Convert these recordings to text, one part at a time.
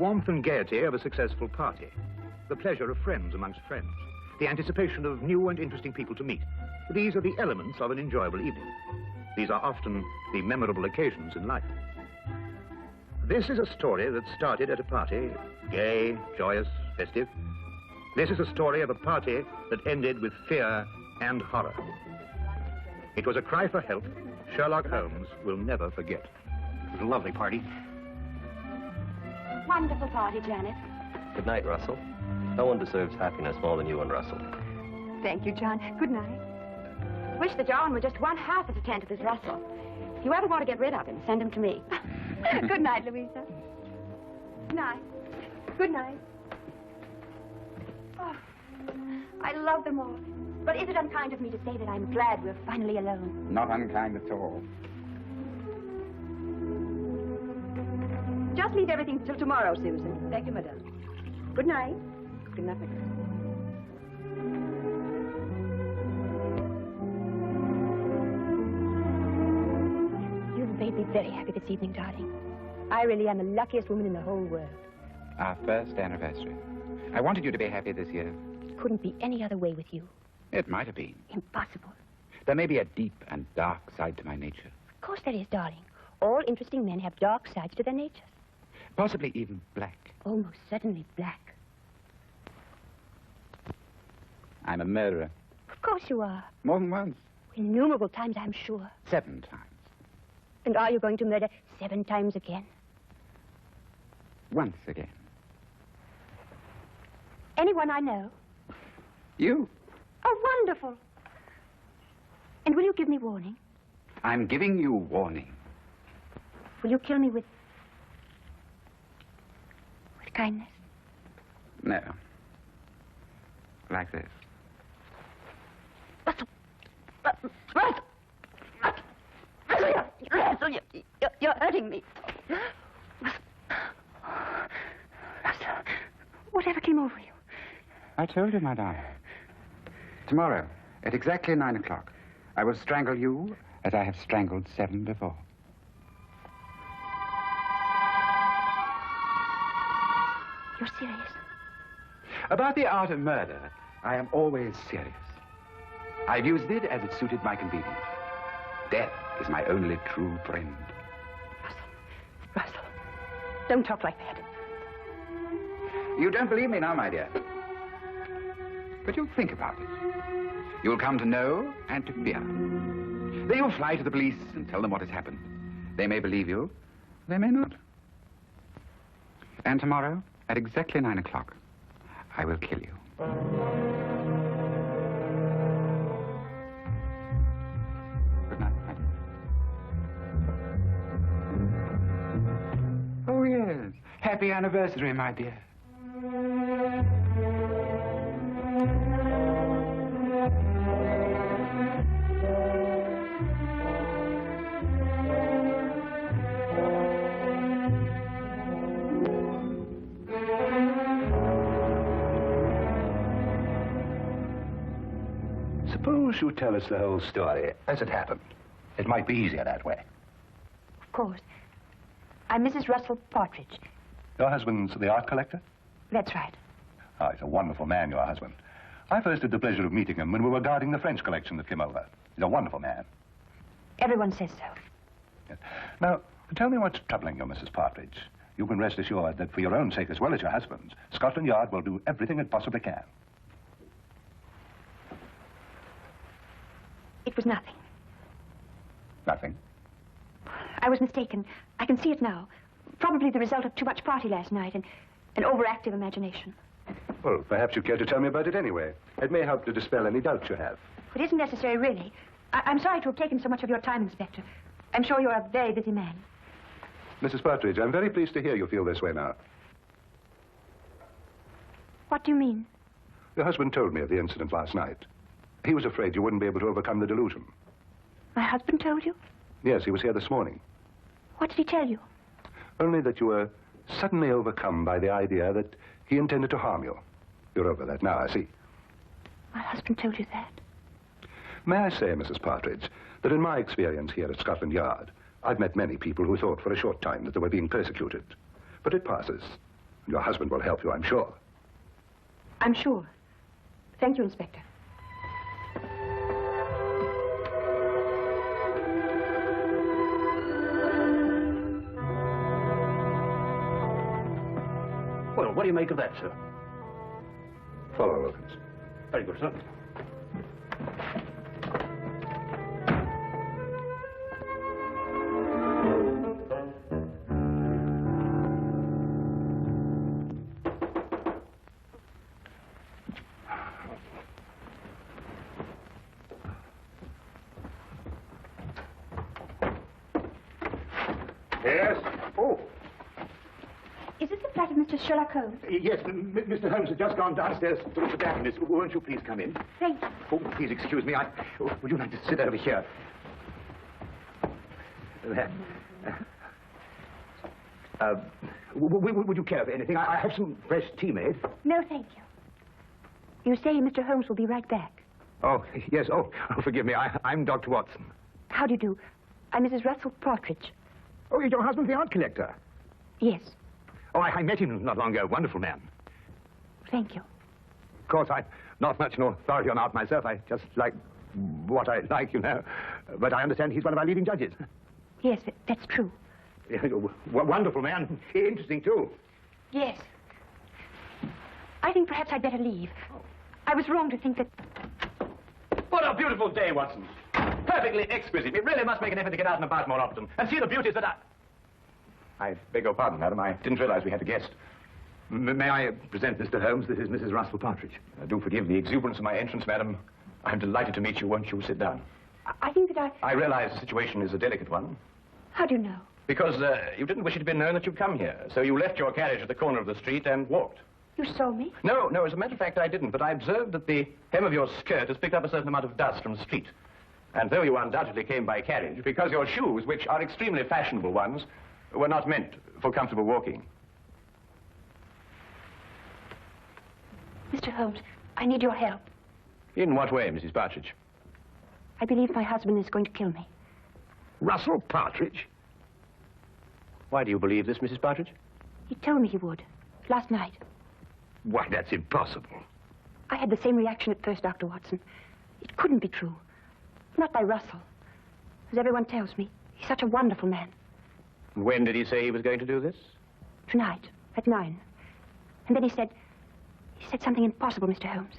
warmth and gaiety of a successful party, the pleasure of friends amongst friends, the anticipation of new and interesting people to meet. These are the elements of an enjoyable evening. These are often the memorable occasions in life. This is a story that started at a party, gay, joyous, festive. This is a story of a party that ended with fear and horror. It was a cry for help Sherlock Holmes will never forget. It was a lovely party. Wonderful party, Janet. Good night, Russell. No one deserves happiness more than you and Russell. Thank you, John. Good night. Wish that John were just one half as attentive as Russell. If you ever want to get rid of him, send him to me. Good night, Louisa. Good night. Good night. Oh, I love them all. But is it unkind of me to say that I'm glad we're finally alone? Not unkind at all. Just leave everything till tomorrow, Susan. Thank you, madame. Good night. Good night, madame. You've made me very happy this evening, darling. I really am the luckiest woman in the whole world. Our first anniversary. I wanted you to be happy this year. Couldn't be any other way with you. It might have been. Impossible. There may be a deep and dark side to my nature. Of course there is, darling. All interesting men have dark sides to their natures. Possibly even black. Oh, most certainly black. I'm a murderer. Of course you are. More than once. Innumerable times, I'm sure. 7 times. And are you going to murder 7 times again? Once again. Anyone I know? You? Oh, wonderful. And will you give me warning? I'm giving you warning. Will you kill me with kindness? No. Like this. Russell! Russell! Russell, you're hurting me. Russell, whatever came over you? I told you, my darling. Tomorrow, at exactly 9 o'clock, I will strangle you as I have strangled 7 before. You're serious? About the art of murder, I am always serious. I've used it as it suited my convenience. Death is my only true friend. Russell, don't talk like that. You don't believe me now, my dear. But you'll think about it. You'll come to know and to fear. Then you'll fly to the police and tell them what has happened. They may believe you, they may not. And tomorrow, at exactly 9 o'clock, I will kill you. Good night, my dear. Oh, yes. Happy anniversary, my dear. Suppose you tell us the whole story as it happened. It might be easier that way. Of course. I'm Mrs. Russell Partridge. Your husband's the art collector? That's right. Oh, he's a wonderful man, your husband. I first had the pleasure of meeting him when we were guarding the French collection that came over. He's a wonderful man. Everyone says so. Yes. Now, tell me what's troubling you, Mrs. Partridge. You can rest assured that for your own sake as well as your husband's, Scotland Yard will do everything it possibly can. It was nothing. Nothing? I was mistaken. I can see it now. Probably the result of too much party last night and an overactive imagination. Well, perhaps you care to tell me about it anyway. It may help to dispel any doubts you have. It isn't necessary, really. I'm sorry to have taken so much of your time, Inspector. I'm sure you're a very busy man. Mrs. Partridge, I'm very pleased to hear you feel this way now. What do you mean? Your husband told me of the incident last night. He was afraid you wouldn't be able to overcome the delusion. My husband told you? Yes, he was here this morning. What did he tell you? Only that you were suddenly overcome by the idea that he intended to harm you. You're over that now, I see. My husband told you that? May I say, Mrs. Partridge, that in my experience here at Scotland Yard, I've met many people who thought for a short time that they were being persecuted. But it passes. Your husband will help you, I'm sure. I'm sure. Thank you, Inspector. Well, what do you make of that, sir? Follow, Wilkins. Very good, sir. Yes? Oh, Is this the flat of Mr. Sherlock Holmes? yes, Mr. Holmes has just gone downstairs to look at the darkness. Won't you please come in? Thank you. Oh, please excuse me. Would you like to sit over here? There. Would you care for anything? I have some fresh tea made. No, thank you. You say Mr. Holmes will be right back. Oh, yes. Oh, forgive me. I'm Dr. Watson. How do you do? I'm Mrs. Russell Partridge. Oh, your husband's the art collector. Yes, Oh, I met him not long ago. Wonderful man. thank you. Of course, I'm not much an authority on art myself. I just like what I like, you know. But I understand he's one of our leading judges. Yes, that's true. Wonderful man. Interesting, too. Yes. I think perhaps I'd better leave. I was wrong to think that... What a beautiful day, Watson. Perfectly exquisite. We really must make an effort to get out and about more often and see the beauties that I beg your pardon, madam. I didn't realize we had a guest. May I present Mr. Holmes? This is Mrs. Russell Partridge. Do forgive the exuberance of my entrance, madam. I'm delighted to meet you. Won't you sit down? I think that I realize the situation is a delicate one. How do you know? Because you didn't wish it to be known that you'd come here. So you left your carriage at the corner of the street and walked. You saw me? No, as a matter of fact, I didn't. But I observed that the hem of your skirt has picked up a certain amount of dust from the street. And though you undoubtedly came by carriage, because your shoes, which are extremely fashionable ones, were not meant for comfortable walking. Mr. Holmes, I need your help. In what way, Mrs. Partridge? I believe my husband is going to kill me. Russell Partridge? Why do you believe this, Mrs. Partridge? He told me he would, last night. Why, that's impossible. I had the same reaction at first, Dr. Watson. It couldn't be true. Not by Russell. As everyone tells me, he's such a wonderful man. When did he say he was going to do this? Tonight, at 9. And then he said something impossible, Mr. Holmes.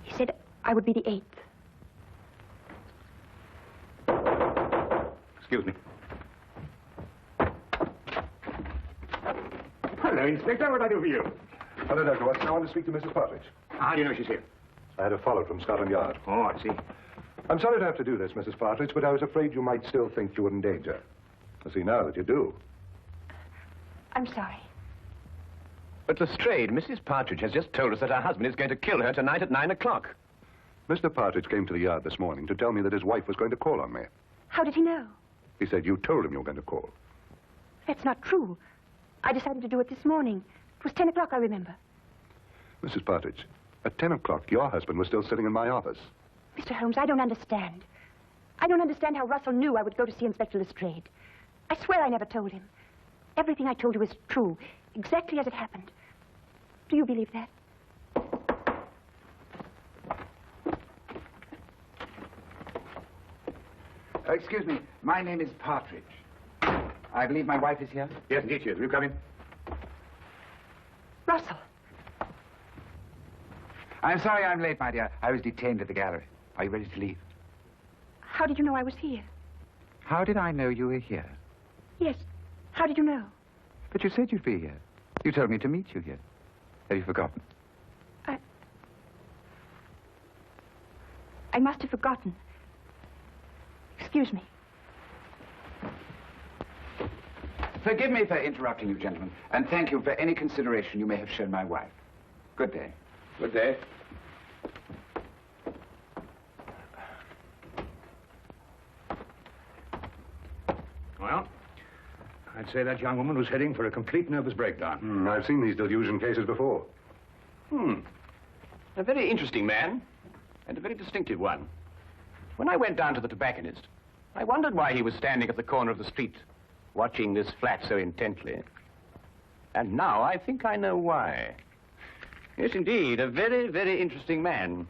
He said I would be the 8th. Excuse me. Hello, Inspector. What can I do for you? Hello, Dr. Watson. I want to speak to Mrs. Partridge. How do you know she's here? I had a follow from Scotland Yard. Oh, I see. I'm sorry to have to do this, Mrs. Partridge, but I was afraid you might still think you were in danger. I see now that you do. I'm sorry. But Lestrade, Mrs. Partridge has just told us that her husband is going to kill her tonight at 9 o'clock. Mr. Partridge came to the yard this morning to tell me that his wife was going to call on me. How did he know? He said you told him you were going to call. That's not true. I decided to do it this morning. It was 10 o'clock, I remember. Mrs. Partridge, at 10 o'clock, your husband was still sitting in my office. Mr. Holmes, I don't understand. I don't understand how Russell knew I would go to see Inspector Lestrade. I swear I never told him. Everything I told you is true, exactly as it happened. Do you believe that? Excuse me. My name is Partridge. I believe my wife is here. Yes, indeed she is. Will you come in? Russell. I'm sorry I'm late, my dear. I was detained at the gallery. Are you ready to leave? How did you know I was here? How did I know you were here? Yes. How did you know? But you said you'd be here. You told me to meet you here. Have you forgotten? I must have forgotten. Excuse me. Forgive me for interrupting you, gentlemen, and thank you for any consideration you may have shown my wife. Good day. Good day. Well, I'd say that young woman was heading for a complete nervous breakdown. I've seen these delusion cases before. A very interesting man, and a very distinctive one. When I went down to the tobacconist, I wondered why he was standing at the corner of the street, watching this flat so intently. And now I think I know why. Yes, indeed, a very, very interesting man.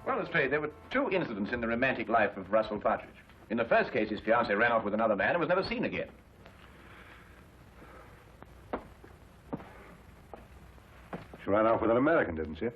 Well, Lestrade, there were two incidents in the romantic life of Russell Partridge. In the first case, his fiancée ran off with another man and was never seen again. She ran off with an American, didn't she?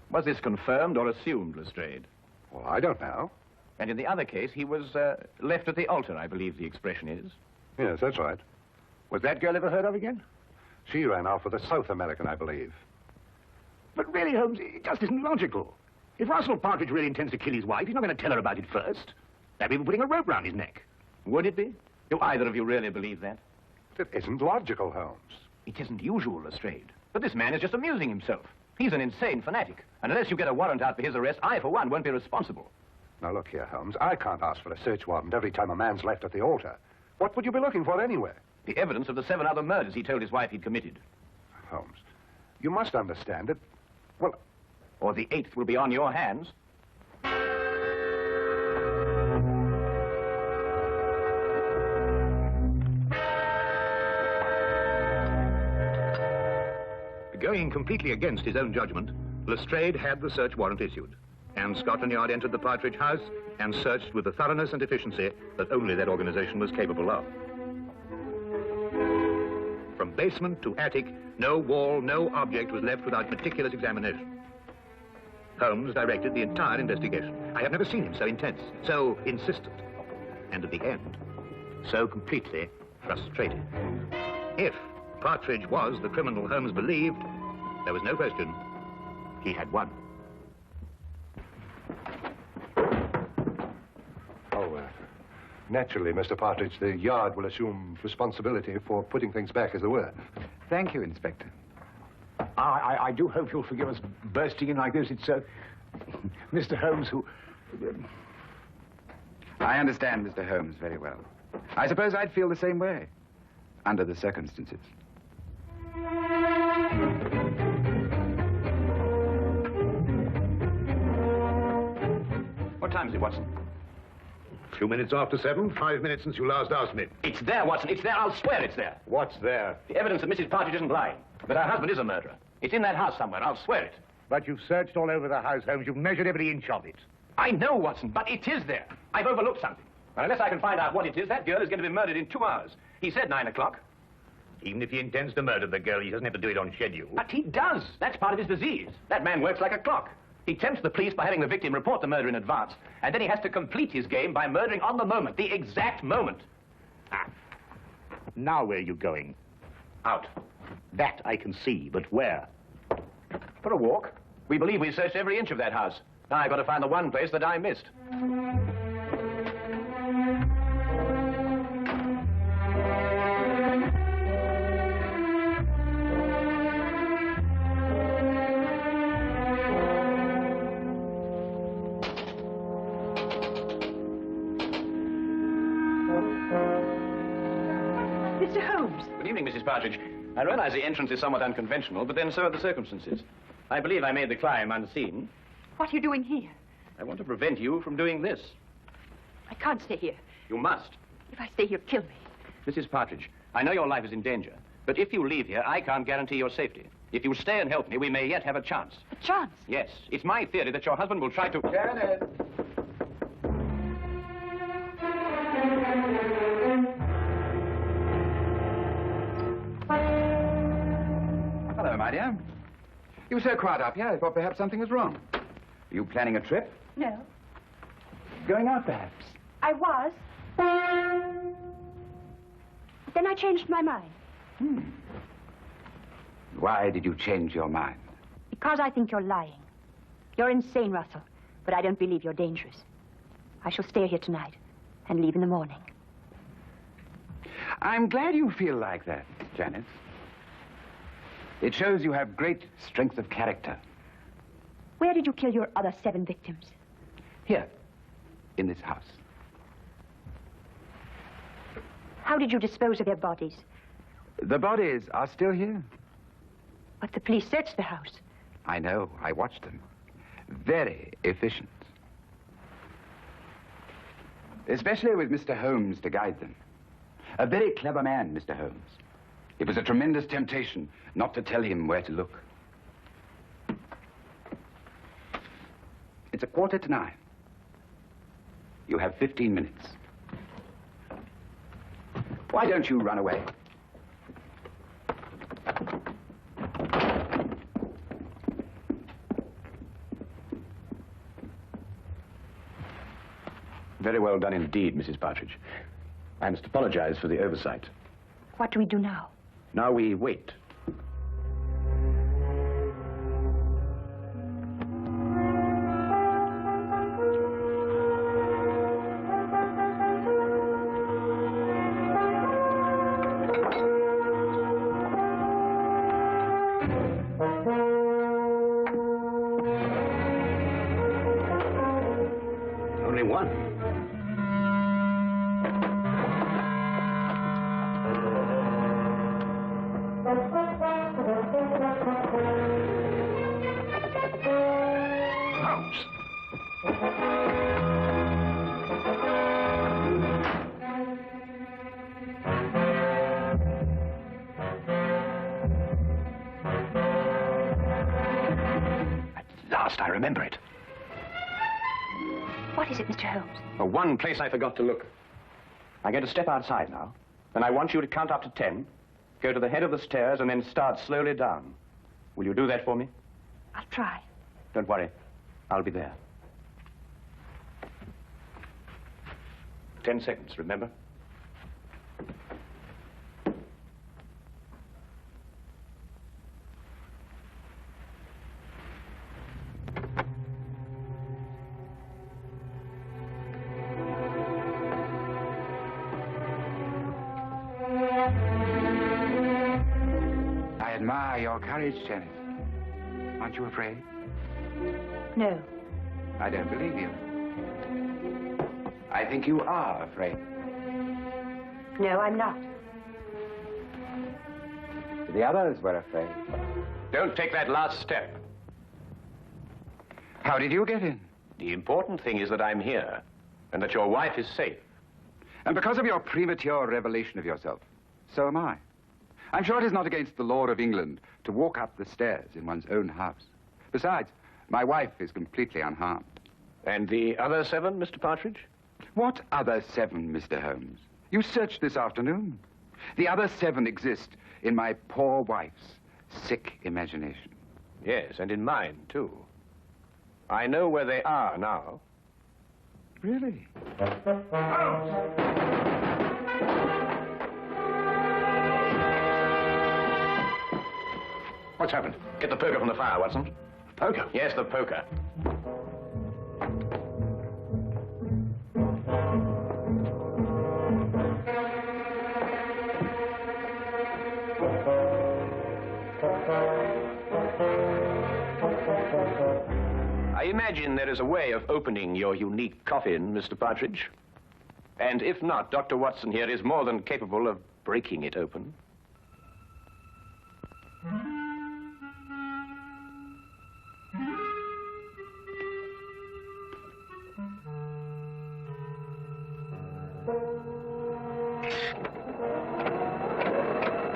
Was this confirmed or assumed, Lestrade? Well, I don't know. And in the other case, he was left at the altar, I believe the expression is. Yes, that's right. Was that girl ever heard of again? She ran off with a South American, I believe. But really, Holmes, it just isn't logical. If Russell Partridge really intends to kill his wife, he's not going to tell her about it first. That'd be putting a rope round his neck. Would it be? Do either of you really believe that? It isn't logical, Holmes. It isn't usual, Lestrade. But this man is just amusing himself. He's an insane fanatic. And unless you get a warrant out for his arrest, I, for one, won't be responsible. Now, look here, Holmes. I can't ask for a search warrant every time a man's left at the altar. What would you be looking for anyway? The evidence of the 7 other murders he told his wife he'd committed. Holmes, you must understand that... Well... Or the 8th will be on your hands. Going completely against his own judgment, Lestrade had the search warrant issued, and Scotland Yard entered the Partridge house and searched with the thoroughness and efficiency that only that organization was capable of. From basement to attic, no wall, no object was left without meticulous examination. Holmes directed the entire investigation. I have never seen him so intense, so insistent, and at the end, so completely frustrated. If Partridge was the criminal Holmes believed, there was no question, he had won. Naturally, Mr. Partridge, the Yard will assume responsibility for putting things back as they were. Thank you, Inspector. I do hope you'll forgive us bursting in like this. It's Mr. Holmes who... I understand Mr. Holmes very well. I suppose I'd feel the same way, under the circumstances. What time is it, Watson? A few minutes after 7, 5 minutes since you last asked me. It's there, Watson. It's there. I'll swear it's there. What's there? The evidence that Mrs. Partridge isn't lying. That her husband is a murderer. It's in that house somewhere. I'll swear it. But you've searched all over the house, Holmes. You've measured every inch of it. I know, Watson, but it is there. I've overlooked something. And unless I can find out what it is, that girl is going to be murdered in 2 hours. He said 9 o'clock. Even if he intends to murder the girl, he doesn't have to do it on schedule. But he does. That's part of his disease. That man works like a clock. He tempts the police by having the victim report the murder in advance. And then he has to complete his game by murdering on the moment, the exact moment. Ah. Now where are you going? Out. That I can see, but where? For a walk. We believe we searched every inch of that house. Now I've got to find the one place that I missed. Mr. Holmes. Good evening, Mrs. Partridge. I realize the entrance is somewhat unconventional, but then so are the circumstances. I believe I made the climb unseen. What are you doing here? I want to prevent you from doing this. I can't stay here. You must. If I stay here, kill me. Mrs. Partridge, I know your life is in danger, but if you leave here, I can't guarantee your safety. If you stay and help me, we may yet have a chance. A chance? Yes. It's my theory that your husband will try to... Janet! Hello, my dear. You were so quiet up here, I thought perhaps something was wrong. Are you planning a trip? No. Going out, perhaps? I was. Then I changed my mind. Why did you change your mind? Because I think you're lying. You're insane, Russell. But I don't believe you're dangerous. I shall stay here tonight and leave in the morning. I'm glad you feel like that, Janet. It shows you have great strength of character. Where did you kill your other 7 victims? Here, in this house. How did you dispose of their bodies? The bodies are still here. But the police searched the house. I know. I watched them. Very efficient. Especially with Mr. Holmes to guide them. A very clever man, Mr. Holmes. It was a tremendous temptation not to tell him where to look. It's 9:15. You have 15 minutes. Why don't you run away? Very well done indeed, Mrs. Partridge. I must apologize for the oversight. What do we do now? Now we wait. Only one. Holmes. At last, I remember it. What is it, Mr. Holmes? Oh, one place I forgot to look. I'm going to step outside now, and I want you to count up to 10, go to the head of the stairs, and then start slowly down. Will you do that for me? I'll try. Don't worry. I'll be there. 10 seconds, remember? I admire your courage, Janet. Aren't you afraid? No. I don't believe you. I think you are afraid. No, I'm not. The others were afraid. Don't take that last step. How did you get in? The important thing is that I'm here, and that your wife is safe. And because of your premature revelation of yourself, so am I. I'm sure it is not against the law of England to walk up the stairs in one's own house. Besides, my wife is completely unharmed. And the other 7, Mr. Partridge? What other 7, Mr. Holmes? You searched this afternoon. The other 7 exist in my poor wife's sick imagination. Yes, and in mine, too. I know where they are now. Really? What's happened? Get the poker from the fire, Watson. Poker? Yes, the poker. I imagine there is a way of opening your unique coffin, Mr. Partridge. And if not, Dr. Watson here is more than capable of breaking it open.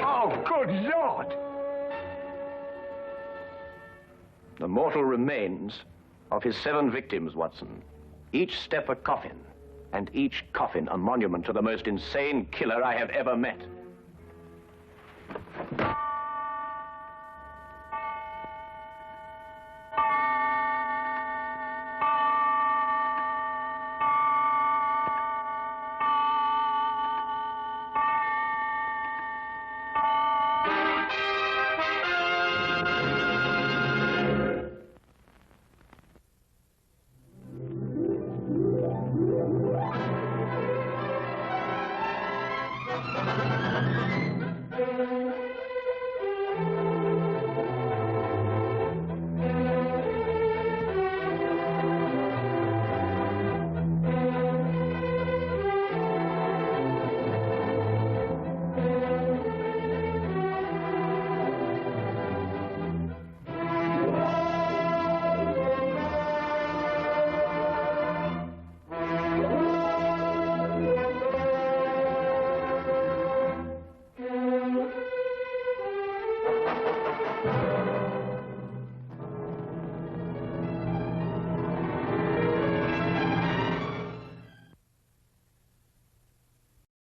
Oh, good Lord! The mortal remains of his 7 victims, Watson. Each step a coffin, and each coffin a monument to the most insane killer I have ever met.